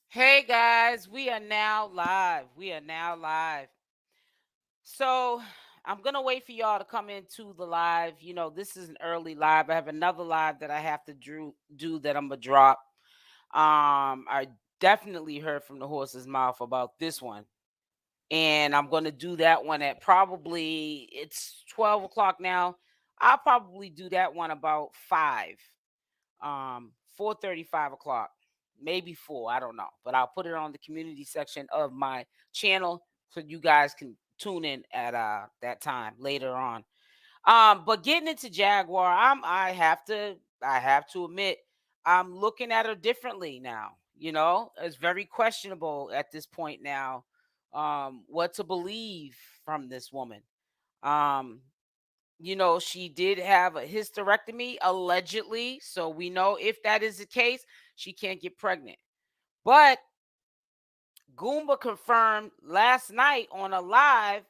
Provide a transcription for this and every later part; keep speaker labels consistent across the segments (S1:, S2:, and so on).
S1: Hey guys, we are now live. We are now live. So I'm gonna wait for y'all to come into the live. This is an early live. I have another live that I have to do that I'm gonna drop. I definitely heard from the horse's mouth about this one. And I'm gonna do that one at probably it's 12 o'clock now. I'll probably do that one about 4:30, 5 o'clock, maybe 4. I don't know, but I'll put it on the community section of my channel so you guys can tune in at that time later on. But getting into Jaguar, I have to admit I'm looking at her differently now. It's very questionable at this point now, what to believe from this woman. Um, she did have a hysterectomy allegedly. So we know if that is the case, she can't get pregnant. But Goomba confirmed last night on a live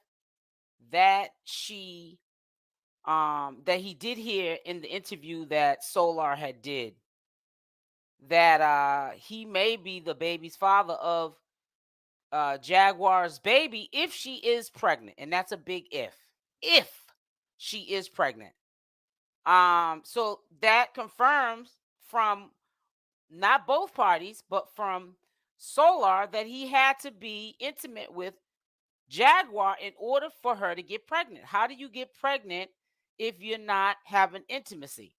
S1: that he did hear in the interview that Solar had did that he may be the baby's father of Jaguar's baby if she is pregnant. And that's a big if. If she is pregnant. So that confirms from not both parties, but from Solar that he had to be intimate with Jaguar in order for her to get pregnant. How do you get pregnant if you're not having intimacy?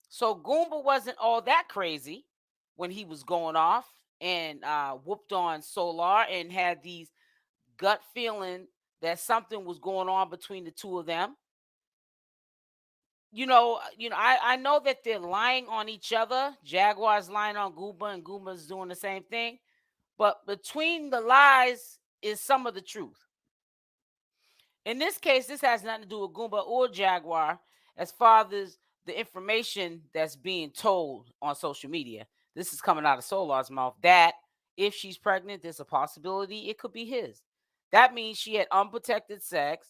S1: So Goomba wasn't all that crazy when he was going off and whooped on Solar and had these gut feeling that something was going on between the two of them. I know that they're lying on each other. Jaguar's lying on Goomba, and Goomba's doing the same thing. But between the lies is some of the truth. In this case, this has nothing to do with Goomba or Jaguar as far as the information that's being told on social media. This is coming out of Solar's mouth that if she's pregnant, there's a possibility it could be his. That means she had unprotected sex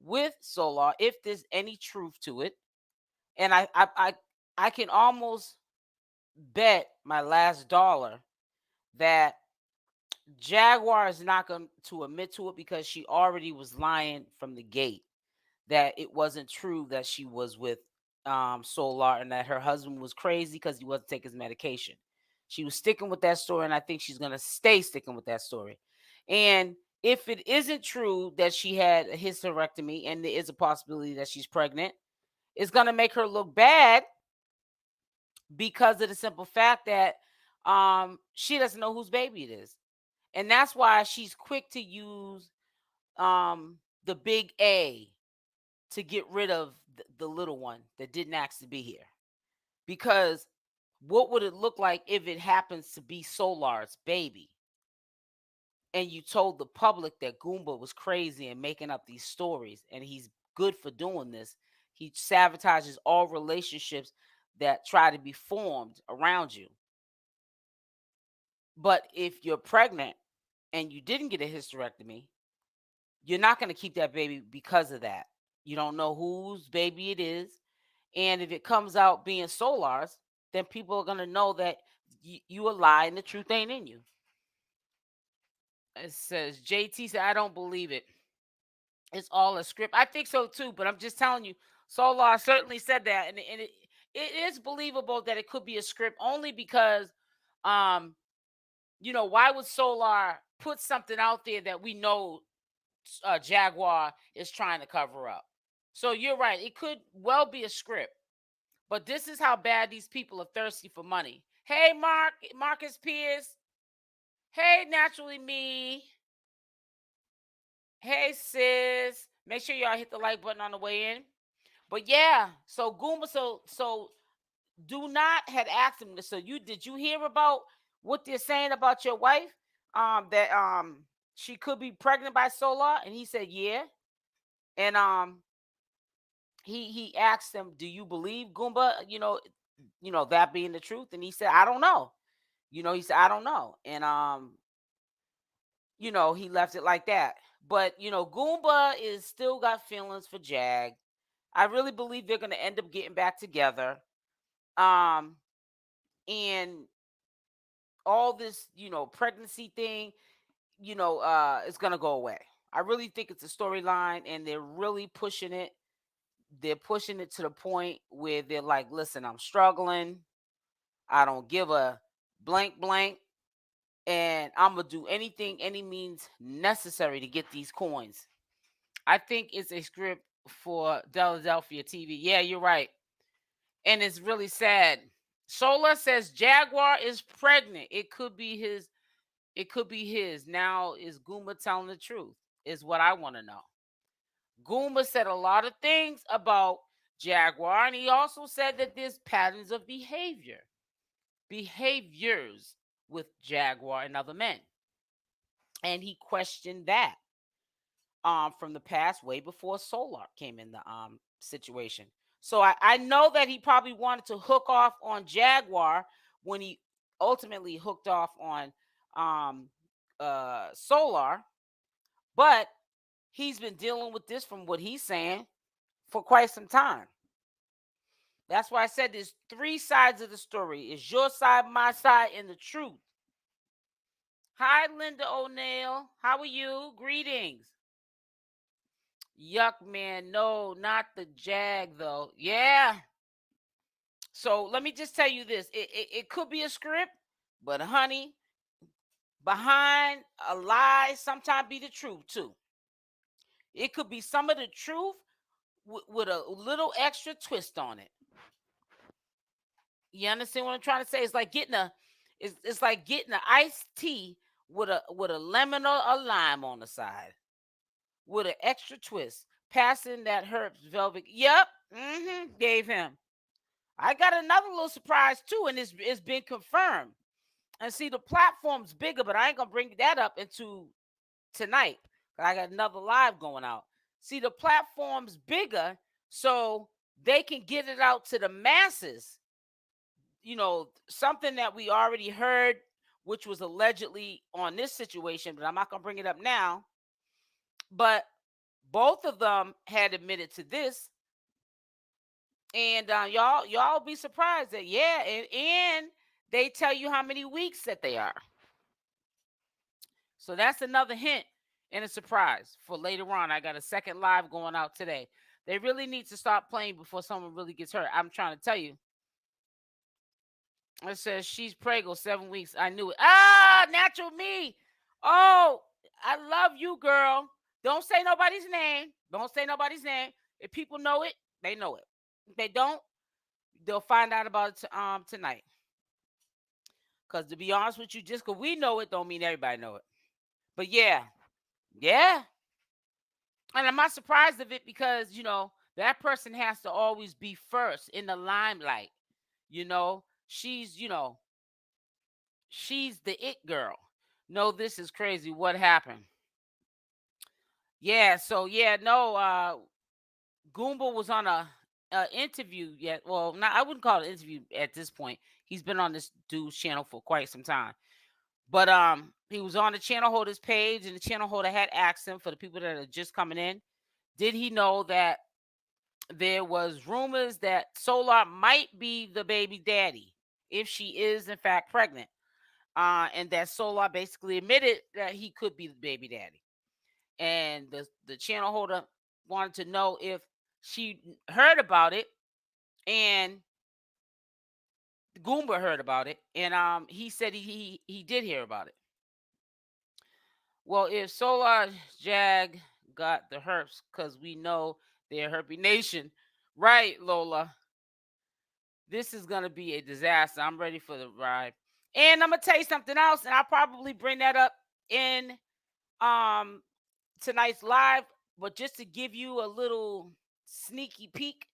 S1: with Solar, if there's any truth to it. And I can almost bet my last dollar that Jaguar is not going to admit to it because she already was lying from the gate that it wasn't true that she was with Solar and that her husband was crazy because he wasn't taking his medication. She was sticking with that story, and I think she's going to stay sticking with that story. And if it isn't true that she had a hysterectomy and there is a possibility that she's pregnant, it's going to make her look bad because of the simple fact that she doesn't know whose baby it is. And that's why she's quick to use the big A to get rid of the little one that didn't ask to be here. Because what would it look like if it happens to be Solar's baby? And you told the public that Goomba was crazy and making up these stories, and he's good for doing this. He sabotages all relationships that try to be formed around you. But if you're pregnant and you didn't get a hysterectomy, you're not going to keep that baby because of that. You don't know whose baby it is. And if it comes out being Solar's, then people are going to know that you a lie and the truth ain't in you. It says, JT said, I don't believe it. It's all a script. I think so too, but I'm just telling you, Solar certainly said that. And it is believable that it could be a script only because, um, why would Solar put something out there that we know Jaguar is trying to cover up? So you're right. It could well be a script. But this is how bad these people are thirsty for money. Hey, Marcus Pierce. Hey, Naturally Me. Hey, sis. Make sure y'all hit the like button on the way in. But yeah, so Goomba, so do not had asked him. So did you hear about what they're saying about your wife? That she could be pregnant by Solar, and he said yeah. And he asked him, do you believe Goomba? That being the truth, and he said, I don't know. He said, I don't know. And he left it like that. But Goomba is still got feelings for Jag. I really believe they're gonna end up getting back together. Um, and all this, pregnancy thing, is gonna go away. I really think it's a storyline, and they're really pushing it. They're pushing it to the point where they're like, listen, I'm struggling. I don't give a blank blank. And I'm gonna do anything, any means necessary to get these coins. I think it's a script for Philadelphia TV. Yeah, you're right. And it's really sad. Sola says Jaguar is pregnant. It could be his. It could be his. Now is Goomba telling the truth? Is what I want to know. Goomba said a lot of things about Jaguar, and he also said that there's patterns of behaviors with Jaguar and other men. And he questioned that from the past, way before Solar came in the situation. So I know that he probably wanted to hook off on Jaguar when he ultimately hooked off on Solar, but he's been dealing with this, from what he's saying, for quite some time. That's why I said there's three sides of the story. It's your side, my side, and the truth. Hi, Linda O'Neill. How are you? Greetings. Yuck, man. No, not the Jag, though. Yeah. So let me just tell you this. It could be a script, but honey, behind a lie sometimes be the truth, too. It could be some of the truth with a little extra twist on it. You understand what I'm trying to say? It's like getting it's like getting an iced tea with a lemon or a lime on the side, with an extra twist. Passing that herbs velvet. Yep. Gave him. I got another little surprise too, and it's been confirmed. And see, the platform's bigger, but I ain't gonna bring that up into tonight. I got another live going out. See, the platform's bigger, so they can get it out to the masses. Something that we already heard, which was allegedly on this situation, but I'm not gonna bring it up now. But both of them had admitted to this, and y'all be surprised that and they tell you how many weeks that they are. So that's another hint and a surprise for later on. I got a second live going out today. They really need to stop playing before someone really gets hurt. I'm trying to tell you. It says she's pregnant 7 weeks. I knew it. Natural me. Oh, I love you, girl. Don't say nobody's name. Don't say nobody's name. If people know it, they know it. If they don't, they'll find out about it tonight. Because to be honest with you, just because we know it don't mean everybody know it. But yeah. And I'm not surprised of it because, that person has to always be first in the limelight. She's the it girl. No, this is crazy. What happened? Yeah, so Goomba was on a interview yet. Well, I wouldn't call it an interview at this point. He's been on this dude's channel for quite some time. But he was on the channel holder's page, and the channel holder had asked him, for the people that are just coming in, did he know that there was rumors that Solar might be the baby daddy if she is in fact pregnant, and that Solar basically admitted that he could be the baby daddy, and the channel holder wanted to know if she heard about it, and Goomba heard about it, and he said he did hear about it. Well, if Solar Jag got the herpes, because we know they're herpy nation, right, Lola? This is gonna be a disaster. I'm ready for the ride. And I'm gonna tell you something else, and I'll probably bring that up in tonight's live. But just to give you a little sneaky peek,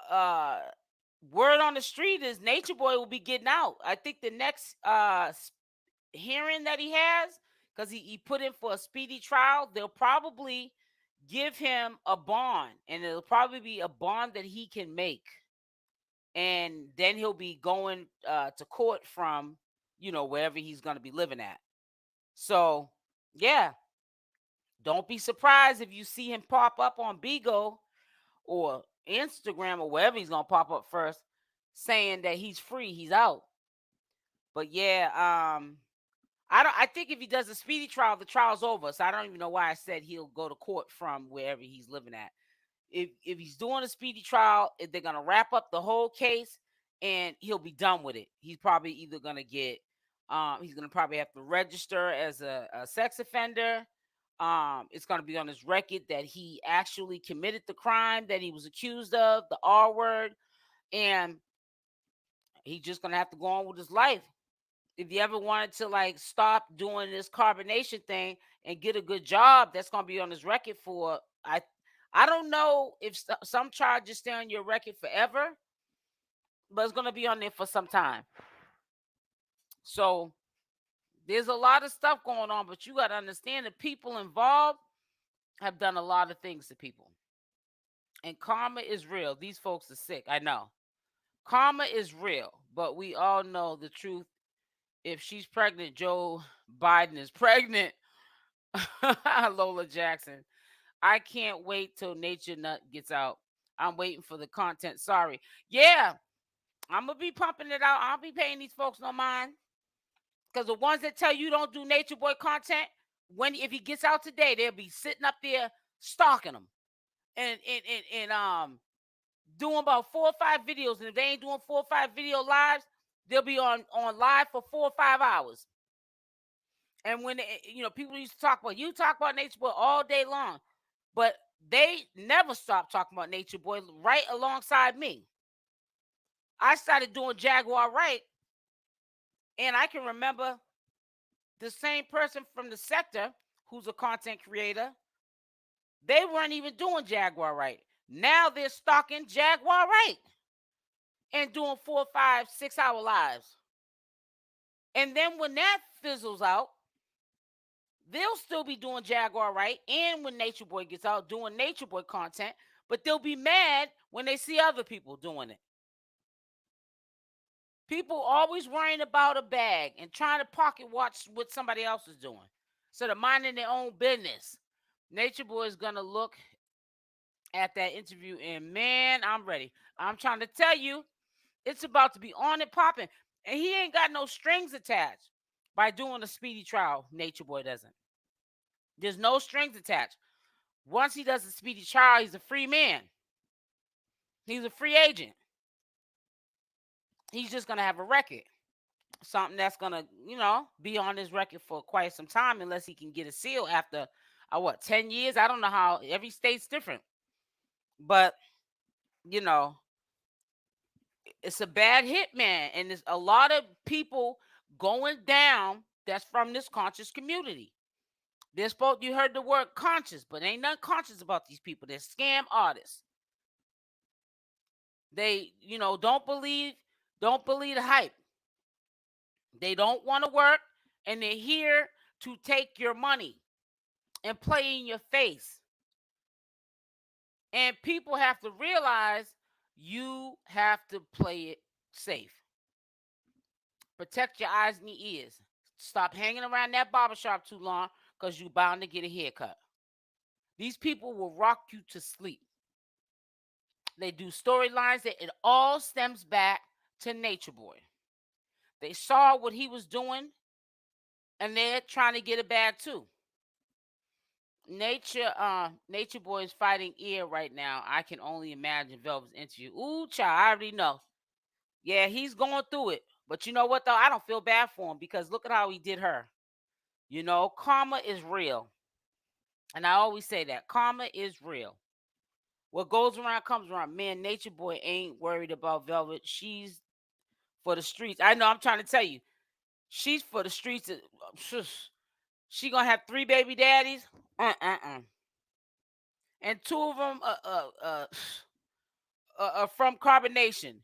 S1: word on the street is Natureboy will be getting out. I think the next hearing that he has, because he put in for a speedy trial, they'll probably give him a bond, and it'll probably be a bond that he can make. And then he'll be going to court from, wherever he's going to be living at. So, yeah. Don't be surprised if you see him pop up on Bigo or Instagram or wherever he's going to pop up first, saying that he's free, he's out. But yeah, I think if he does a speedy trial, the trial's over. So I don't even know why I said he'll go to court from wherever he's living at. If he's doing a speedy trial, if they're gonna wrap up the whole case and he'll be done with it. He's probably either gonna get he's gonna probably have to register as a sex offender. It's gonna be on his record that he actually committed the crime that he was accused of, the R word, and he's just gonna have to go on with his life. If you ever wanted to like stop doing this carbonation thing and get a good job, that's gonna be on his record for I don't know if some charges stay on your record forever, but it's gonna be on there for some time. So there's a lot of stuff going on, but you gotta understand the people involved have done a lot of things to people. And karma is real. These folks are sick. I know. Karma is real, but we all know the truth. If she's pregnant, Joe Biden is pregnant. Lola Jackson. I can't wait till Nature Nut gets out. I'm waiting for the content. Sorry. Yeah, I'm gonna be pumping it out. I'll be paying these folks no mind. Because the ones that tell you don't do Nature Boy content, if he gets out today, they'll be sitting up there stalking him. And doing about 4 or 5 videos. And if they ain't doing 4 or 5 video lives, they'll be on live for 4 or 5 hours. And when people used to talk about Nature Boy all day long, but they never stopped talking about Nature Boy right alongside me. I started doing Jaguar Wright, and I can remember the same person from the sector who's a content creator. They weren't even doing Jaguar Wright. Now they're stalking Jaguar Wright and doing 4, 5, 6 hour lives. And then when that fizzles out, they'll still be doing Jaguar Wright, and when Nature Boy gets out, doing Nature Boy content, but they'll be mad when they see other people doing it. People always worrying about a bag and trying to pocket watch what somebody else is doing. So they're minding their own business. Nature Boy is going to look at that interview and, man, I'm ready. I'm trying to tell you, it's about to be on and popping. And he ain't got no strings attached by doing a speedy trial. Nature Boy doesn't. There's no strings attached. Once he does a speedy trial, he's a free man. He's a free agent. He's just going to have a record. Something that's going to, be on his record for quite some time unless he can get a seal after, 10 years? I don't know how. Every state's different. But, it's a bad hit, man. And there's a lot of people going down that's from this conscious community. You heard the word conscious, but ain't nothing conscious about these people. They're scam artists. They, don't believe the hype. They don't want to work, and they're here to take your money and play in your face. And people have to realize you have to play it safe. Protect your eyes and your ears. Stop hanging around that barbershop too long because you're bound to get a haircut. These people will rock you to sleep. They do storylines that it all stems back to Nature Boy. They saw what he was doing, and they're trying to get it back too. Nature Boy is fighting ear right now. I can only imagine Velvet's interview. Ooh, child, I already know. Yeah, he's going through it. But you know what, though? I don't feel bad for him because look at how he did her. Karma is real. And I always say that. Karma is real. What goes around comes around. Man, Nature Boy ain't worried about Velvet. She's for the streets. I know, I'm trying to tell you. She's for the streets. She gonna have 3 baby daddies. And 2 of them from Carbonation.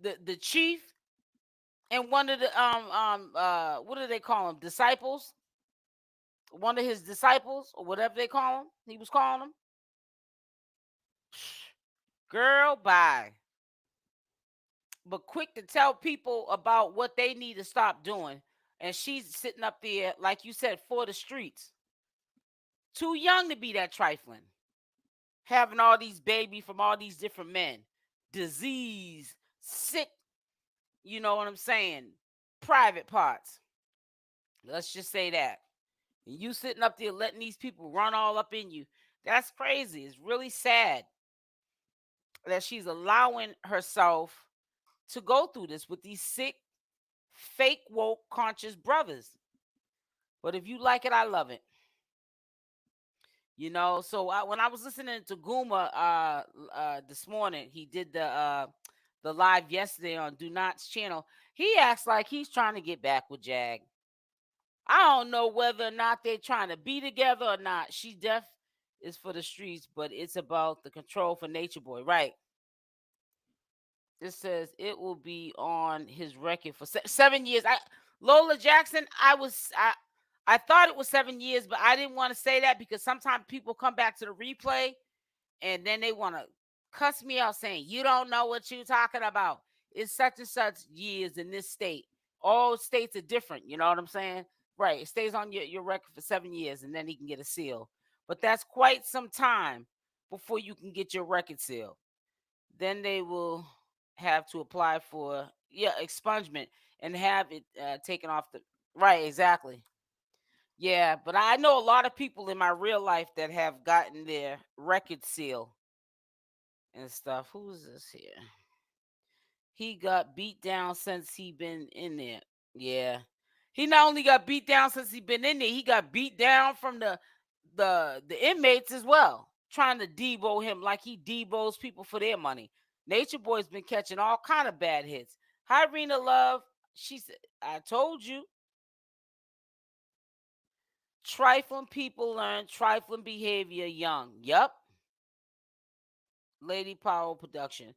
S1: The chief and one of the what do they call them? Disciples. One of his disciples or whatever they call him. He was calling them. Girl, bye. But quick to tell people about what they need to stop doing. And she's sitting up there, like you said, for the streets. Too young to be that trifling. Having all these babies from all these different men. Disease, sick. You know what I'm saying? private parts. Let's just say that. And you sitting up there letting these people run all up in you. That's crazy. It's really sad that she's allowing herself to go through this with these sick, fake, woke, conscious brothers. But if you like it, I love it. You know, so when I was listening to Goomba this morning, he did the live yesterday on Do Not's channel. He acts like he's trying to get back with Jag. I don't know whether or not they're trying to be together or not. She def is for the streets, but it's about the control for Natureboy, right? It says it will be on his record for 7 years. Lola Jackson, I thought it was 7 years, but I didn't want to say that because sometimes people come back to the replay and then they want to cuss me out saying, you don't know what you're talking about. It's such and such years in this state. All states are different. You know what I'm saying? Right. It stays on your record for 7 years and then he can get a seal. But that's quite some time before you can get your record seal. Then they will have to apply for expungement and have it taken off the right. Exactly. Yeah, but I know a lot of people in my real life that have gotten their record seal and stuff. Who's this here? He got beat down since he been in there. Yeah. He not only got beat down since he been in there, he got beat down from the inmates as well, trying to debo him like he debos people for their money. Natureboy's been catching all kind of bad hits. Hi, Rena Love. She said, I told you. Trifling people learn trifling behavior young. Yup. Lady Power Production.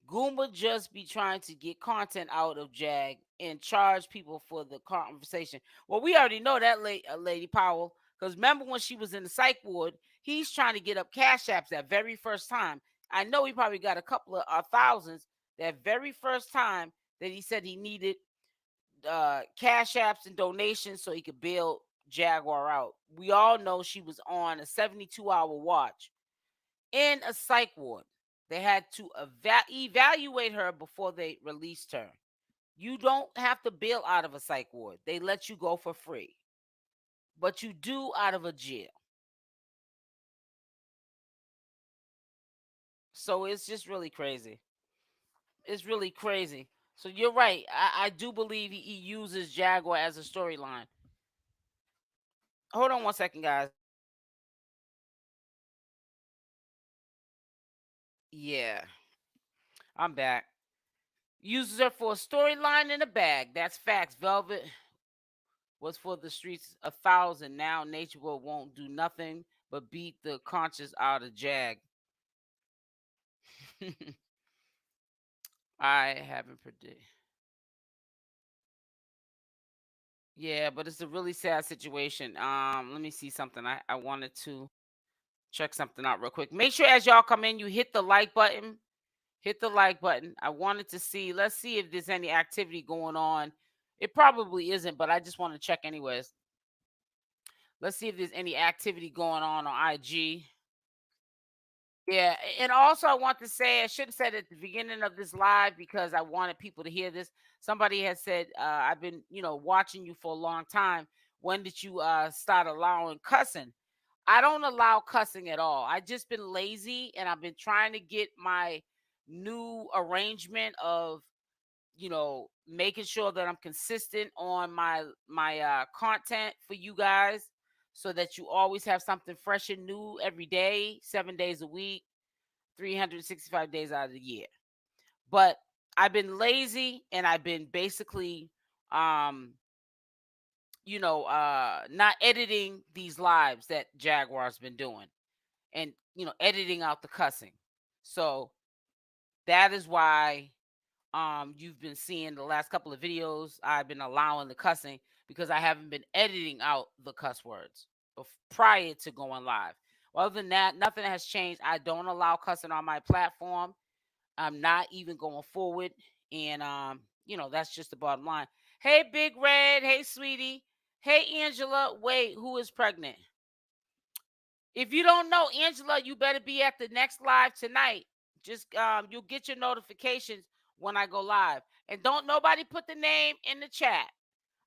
S1: Goomba just be trying to get content out of Jag and charge people for the conversation. Well, we already know that Lady Powell, because remember when she was in the psych ward, he's trying to get up cash apps that very first time. I know he probably got a couple of thousands that very first time that he said he needed cash apps and donations so he could bail Jaguar out. We all know she was on a 72-hour watch in a psych ward. They had to evaluate her before they released her. You don't have to bail out of a psych ward. They let you go for free. But you do out of a jail. So it's just really crazy. It's really crazy. So you're right. I do believe he uses Jaguar as a storyline. Hold on one second, guys. Yeah. I'm back. Uses her for a storyline in a bag. That's facts. Velvet was for the streets 1,000. Now Natureboy won't do nothing but beat the conscience out of Jag. I haven't predicted. Yeah, but it's a really sad situation. Let me see something. I wanted to check something out real quick. Make sure as y'all come in, you hit the like button. Hit the like button. I wanted to see. Let's see if there's any activity going on. It probably isn't, but I just want to check anyways. Let's see if there's any activity going on IG. Yeah, and also I want to say I should have said at the beginning of this live because I wanted people to hear this. Somebody has said, "I've been, watching you for a long time. When did you start allowing cussing?" I don't allow cussing at all. I just been lazy, and I've been trying to get my new arrangement of, making sure that I'm consistent on my content for you guys, so that you always have something fresh and new every day, 7 days a week. 365 days out of the year. But I've been lazy and I've been basically not editing these lives that Jaguar's been doing and editing out the cussing. So that is why you've been seeing the last couple of videos I've been allowing the cussing because I haven't been editing out the cuss words prior to going live. Other than that, nothing has changed. I don't allow cussing on my platform. I'm not even going forward. And that's just the bottom line. Hey, Big Red. Hey, sweetie. Hey, Angela. Wait, who is pregnant? If you don't know Angela, you better be at the next live tonight. Just you'll get your notifications when I go live. And don't nobody put the name in the chat.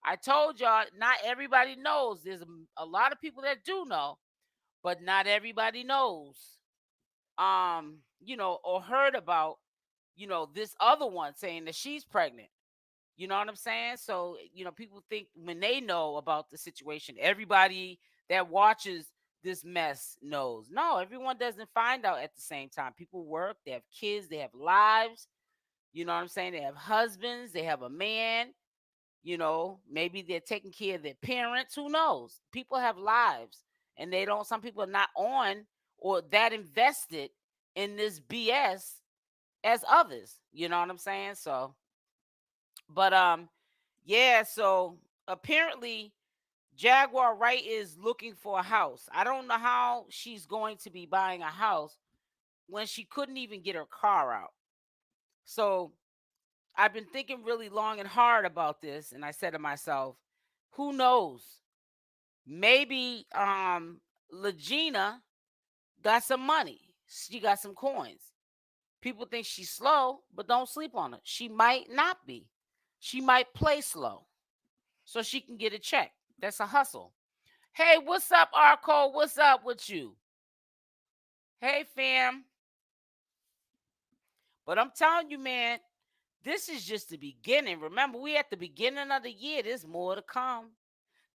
S1: I told y'all not everybody knows. There's a lot of people that do know, but not everybody knows. Or heard about, this other one saying that she's pregnant. You know what I'm saying? So, people think when they know about the situation, everybody that watches this mess knows. No, everyone doesn't find out at the same time. People work, they have kids, they have lives. You know what I'm saying? They have husbands, they have a man. Maybe they're taking care of their parents. Who knows? People have lives, and some people are not on or that invested in this BS as others. You know what I'm saying? So, but yeah, so apparently Jaguar Wright is looking for a house. I don't know how she's going to be buying a house when she couldn't even get her car out. So I've been thinking really long and hard about this, and I said to myself, who knows? Maybe Legina got some money. She got some coins. People think she's slow, but don't sleep on her. She might not be. She might play slow so she can get a check. That's a hustle. Hey, what's up, Arco? What's up with you? Hey, fam. But I'm telling you, man, this is just the beginning. Remember, we at the beginning of the year. There's more to come.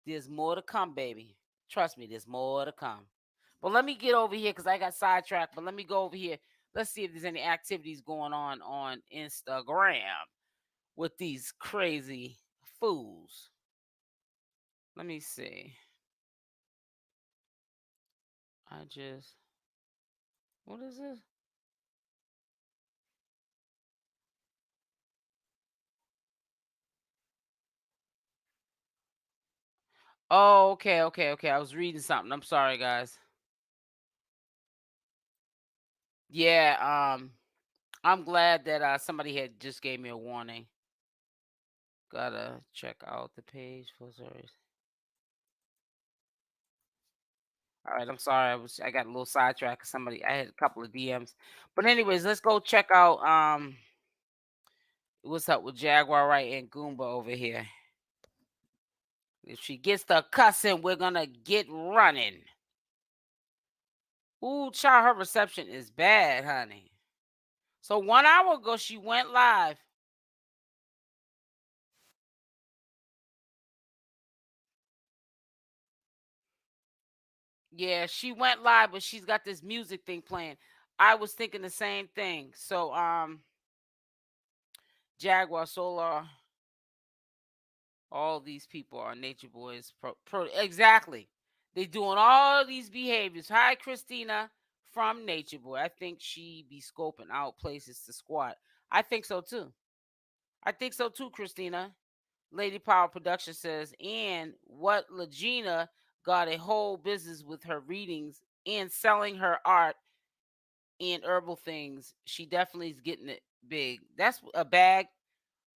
S1: There's more to come, baby. Trust me, there's more to come. But let me get over here because I got sidetracked. But let me go over here. Let's see if there's any activities going on Instagram with these crazy fools. Let me see. What is this? Oh, okay. I was reading something. I'm sorry, guys. Yeah, I'm glad that somebody had just gave me a warning. Gotta check out the page for service. All right, I'm sorry. I got a little sidetracked. I had a couple of DMs. But anyways, let's go check out what's up with Jaguar Wright and Goomba over here. If she gets the cussing, we're gonna get running. Ooh, child, her reception is bad, honey. So 1 hour ago she went live. Yeah, she went live, but she's got this music thing playing. I was thinking the same thing. So Jaguar Solar, all these people are Natureboy's exactly. They doing all these behaviors. Hi, Christina from Natureboy. I think she be scoping out places to squat. I think so too. Christina. Lady Power Production says, and what Legina got a whole business with her readings and selling her art and herbal things. She definitely is getting it big. That's a bag.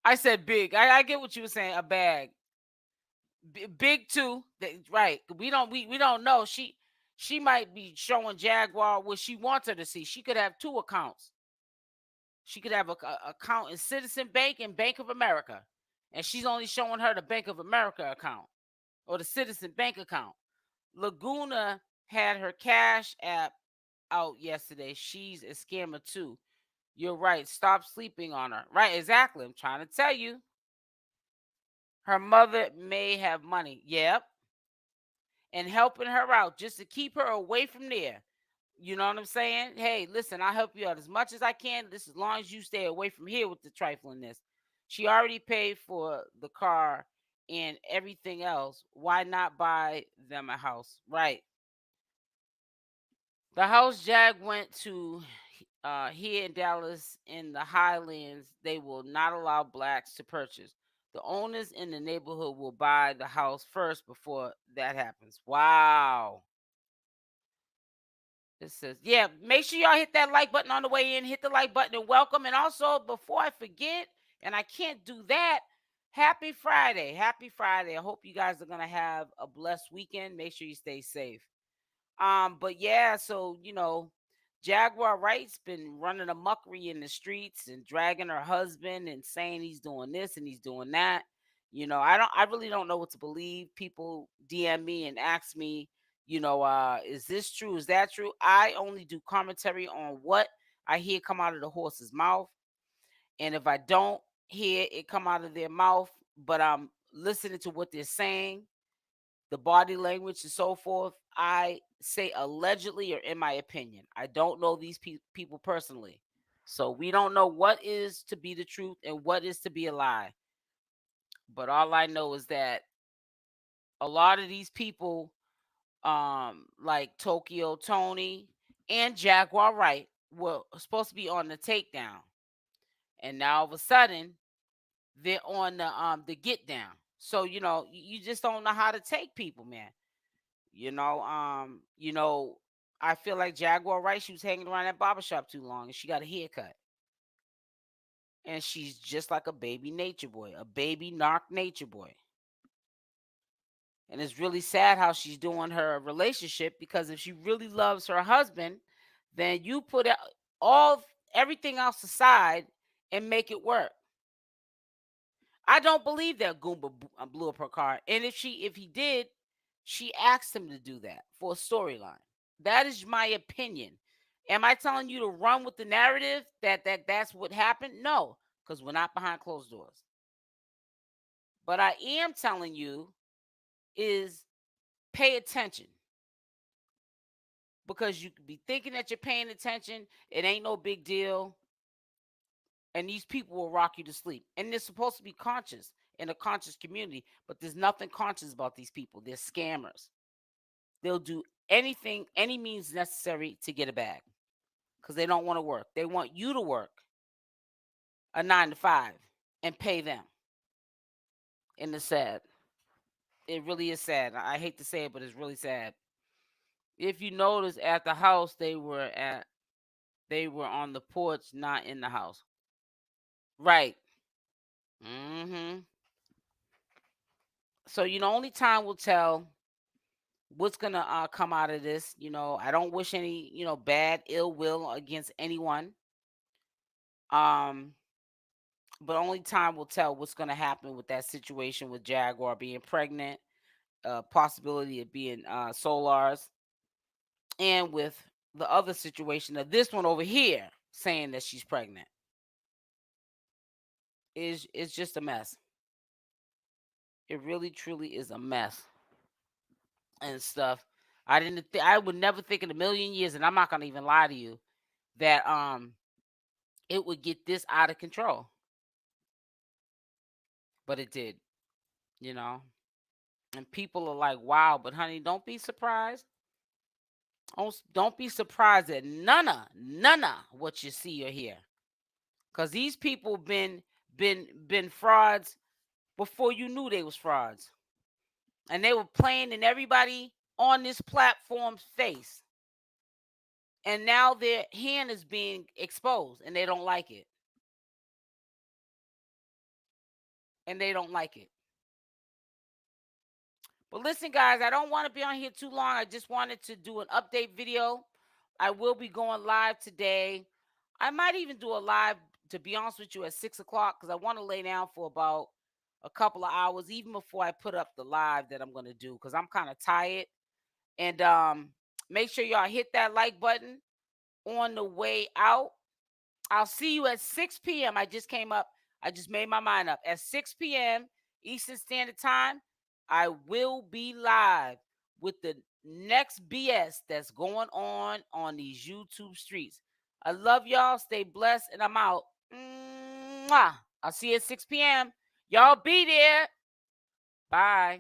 S1: I said big. I get what you were saying. A bag. Big too. Right. We don't know. She might be showing Jaguar what she wants her to see. She could have 2 accounts. She could have a account in Citizen Bank and Bank of America. And she's only showing her the Bank of America account or the Citizen Bank account. Laguna had her Cash App out yesterday. She's a scammer too. You're right. Stop sleeping on her. Right, exactly. I'm trying to tell you. Her mother may have money. Yep. And helping her out just to keep her away from there. You know what I'm saying? Hey, listen, I'll help you out as much as I can. This as long as you stay away from here with the triflingness. She already paid for the car and everything else. Why not buy them a house? Right. The house Jag went to here in Dallas in the Highlands, they will not allow blacks to purchase. The owners in the neighborhood will buy the house first before that happens. Wow. It says, yeah, make sure y'all hit that like button on the way in. Hit the like button and welcome. And also, before I forget, and I can't do that, happy Friday. Happy Friday. I hope you guys are going to have a blessed weekend. Make sure you stay safe. But yeah, so, Jaguar Wright's been running a muckery in the streets and dragging her husband and saying he's doing this and he's doing that. I really don't know what to believe. People DM me and ask me, is this true? Is that true? I only do commentary on what I hear come out of the horse's mouth. And if I don't hear it come out of their mouth, but I'm listening to what they're saying, the body language and so forth, I say allegedly or in my opinion. I don't know these people personally. So we don't know what is to be the truth and what is to be a lie. But all I know is that a lot of these people, like Tokyo Tony and Jaguar Wright, were supposed to be on the takedown. And now all of a sudden, they're on the get down. So, you just don't know how to take people, man. I feel like Jaguar Wright, she was hanging around that barbershop too long and she got a haircut. And she's just like a baby Natureboy, a baby narc Natureboy. And it's really sad how she's doing her relationship, because if she really loves her husband, then you put everything else aside and make it work. I don't believe that Goomba blew up her car. And if he did, she asked him to do that for a storyline. That is my opinion. Am I telling you to run with the narrative that's what happened? No, because we're not behind closed doors. But I am telling you is pay attention. Because you could be thinking that you're paying attention. It ain't no big deal. And these people will rock you to sleep. And they're supposed to be conscious in a conscious community. But there's nothing conscious about these people. They're scammers. They'll do anything, any means necessary to get a bag. Because they don't want to work. They want you to work a 9 to 5 and pay them. And it's sad. It really is sad. I hate to say it, but it's really sad. If you notice, at the house they were on the porch, not in the house. Right. So, only time will tell what's gonna come out of this. I don't wish any, bad ill will against anyone. But only time will tell what's gonna happen with that situation with Jaguar being pregnant, possibility of being Solar's, and with the other situation of this one over here saying that she's pregnant. It's just a mess. It really truly is a mess and stuff. I would never think in a million years, and I'm not gonna even lie to you, that it would get this out of control. But it did, And people are like, wow, but honey, don't be surprised. Don't be surprised at none of what you see or hear. Because these people been frauds before you knew they was frauds. And they were playing in everybody on this platform's face. And now their hand is being exposed and they don't like it. And they don't like it. But listen, guys, I don't want to be on here too long. I just wanted to do an update video. I will be going live today. I might even do a live, to be honest with you, at 6 o'clock, because I want to lay down for about a couple of hours, even before I put up the live that I'm going to do, because I'm kind of tired. And make sure y'all hit that like button on the way out. I'll see you at 6 p.m. I just made my mind up. At 6 p.m. Eastern Standard Time, I will be live with the next BS that's going on these YouTube streets. I love y'all. Stay blessed, and I'm out. Mwah. I'll see you at 6 p.m. Y'all be there. Bye.